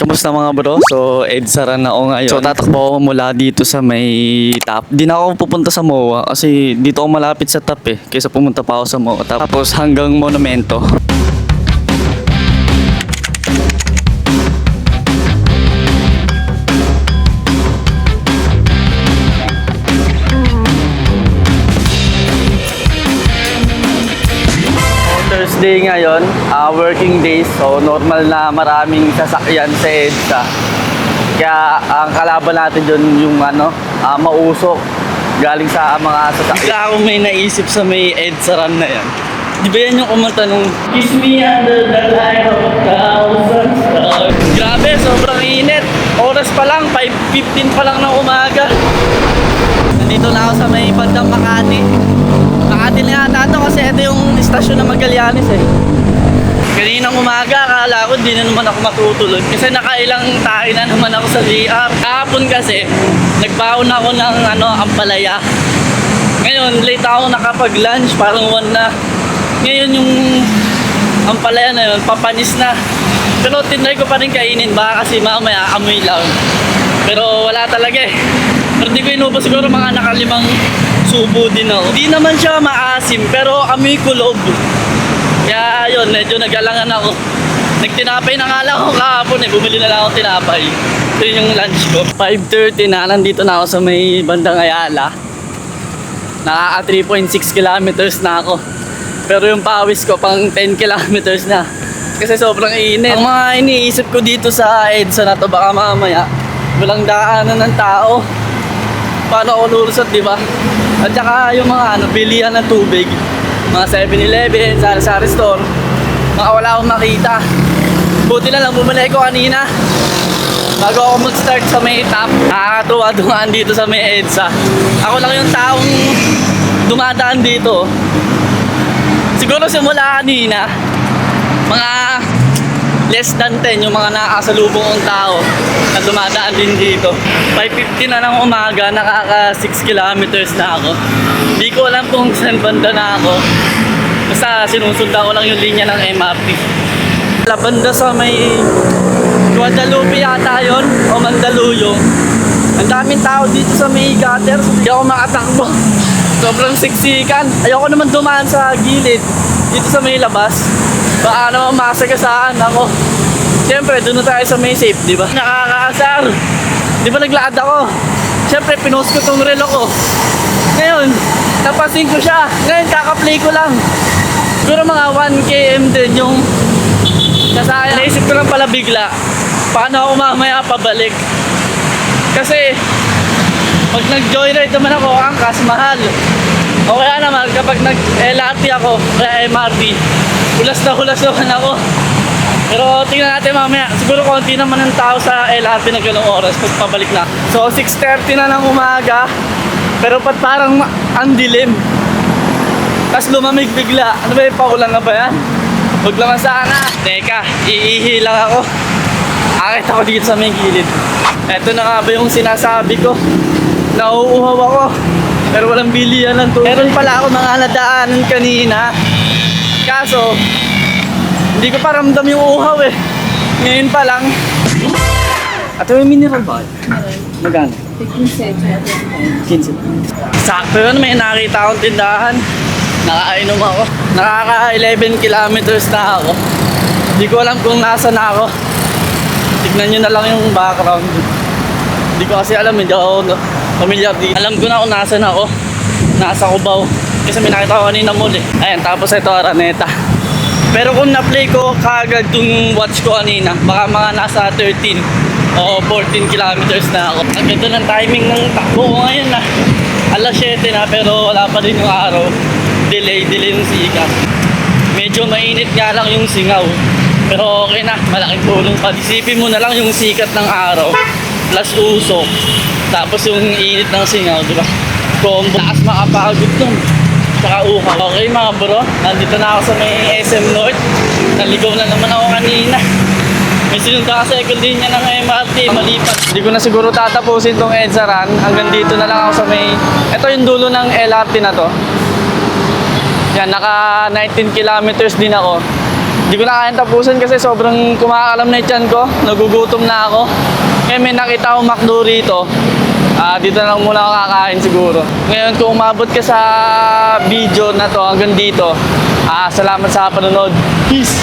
Kamusta mga bro? So, EDSA na ako ngayon. So, tatakbo ako mula dito sa may top. Di na ako pupunta sa MOA kasi dito ako malapit sa top eh. Kaysa pumunta pa ako sa MOA. Tapos hanggang Monumento. Thursday ngayon, working days, so normal na maraming sasakyan sa EDSA. Kaya ang kalaban natin dun yung mausok galing sa mga sasakyan. Bigla ako may naisip sa may EDSA run na yan. Di ba yan yung kumanta nung Kiss me under the light of a thousand stars. Grabe, sobrang init. Oras pa lang, 5:15 pa lang ng umaga. Nandito na ako sa may bandang Makati. Makati na yata ito kasi ito yung istasyon ng Magallanes eh. Kaninang umaga, akala ko di na naman ako matutulog kasi nakailang tayo na naman ako sa GR. Kahapon kasi, nagbaon ako ng ampalaya. Ngayon, late ako nakapag-lunch, parang 1 na. Ngayon yung ampalaya na yun, papanis na. Pero tinry ko pa rin kainin, baka kasi mamaya amoy lang. Pero wala talaga eh. Pero di ko inubos, siguro mga nakalimang subo din ako. Di naman siya maasim, pero amoy kulob. Kaya yun, medyo nagalangan ako. Nagtinapay na nga lang ako kahapon eh. Bumili na lang ako tinapay. Ito yung lunch ko. 5:30 na, nandito na ako sa may bandang Ayala. Nakaka 3.6 kilometers na ako. Pero yung pawis ko pang 10 kilometers na. Kasi sobrang init. Ang mga iniisip ko dito sa EDSA na to, baka mamaya walang daanan ng tao. Paano ako lulusot, di ba? At saka yung mga bilihan ng tubig, mga 7-Eleven, sari-sari store, mga wala akong makita. Buti na lang bumalik ko kanina bago ako mag-start sa may top. Nakakatuwa dumaan dito sa may EDSA. Ako lang yung taong dumadaan dito. Siguro simula kanina, mga less than 10 yung mga nakasalubong kong tao na dumadaan din dito. 5:50 na ng umaga, nakaka 6 kilometers na ako. Hindi ko alam kung saan banda na ako. Basta sinusundan ko lang yung linya ng MRT. Banda sa may Guadalupe yata yun, o Mandaluyong. Ang daming tao dito sa may gutter. Hindi ako makatakbo. Sobrang siksikan. Ayoko naman dumaan sa gilid dito sa may labas. Baka naman masagasaan ako. Siyempre, doon na tayo sa may safe, di ba? Nakakaasar. Di ba naglakad ako? Siyempre, pinost ko tong relo ko. Ngayon, napasin ko siya. Ngayon, kaka-play ko lang. Siguro mga 1 km din yung nasaya. Naisip ko lang pala bigla, paano ako mamaya pabalik? Kasi, pag nag-joyride naman ako, angkas, mahal. O kaya naman, kapag nag-LRT ako, kaya MRT, hulas naman ako. Pero tingnan natin mamaya, siguro konti naman ang tao sa LRT na ganung oras pag pabalik na. So 6:30 na ng umaga, pero parang ang dilim. Tapos lumamig bigla. Ano ba yung paulan na ba yan? Huwag naman sana. Teka, iihi lang ako. Akit ako dito sa may gilid. Eto na nga ba yung sinasabi ko? Nauuhaw ako, pero walang bilihan ng tubig. Meron pala ako mga nadaanan kanina. Kaso, hindi ko pa ramdam yung uhaw eh. Ngayon pa lang. At may mineral ba? Magkano? 15. Sakto yun, may nakita akong tindahan. Nakainom ako. Nakaka 11 kilometers na ako. Hindi ko alam kung nasa na ako. Tignan nyo na lang yung background. Hindi ko kasi alam, hindi ako familiar dito. Alam ko na kung nasa na ako. Nasa Cubao. Kasi may nakita ko kanina mall eh. Ayan, tapos ito Araneta. Pero kung na-play ko kagad yung watch ko kanina, baka mga nasa 13 o 14 kilometers na ako. Ang ganda ng timing ng takbo ko ngayon na. Alas 7 na pero wala pa rin yung araw. Delay yung sikat. Medyo mainit nga lang yung singaw. Pero okay na, malaking tulong pa. Isipin mo na lang yung sikat ng araw plus usok. Tapos yung init ng singaw, di ba? Combo. Lakas makapagod nun. Saka uhaw. Okay mga bro, nandito na ako sa may SM North. Naligaw na naman ako kanina. May sinundan kasi ko din niya ng MRT, malipat. Hindi ko na siguro tatapusin tong EDSA run. Hanggang dito na lang ako sa may... Ito yung dulo ng LRT na to. Yan, naka 19 kilometers din ako. Hindi ko na kayang tapusin kasi sobrang kumakalam na yung tiyan ko. Nagugutom na ako. Kaya may nakita akong McDo rito. Dito na lang muna ako kakain siguro. Ngayon kung umabot ka sa video na to hanggang dito, salamat sa panonood. Peace!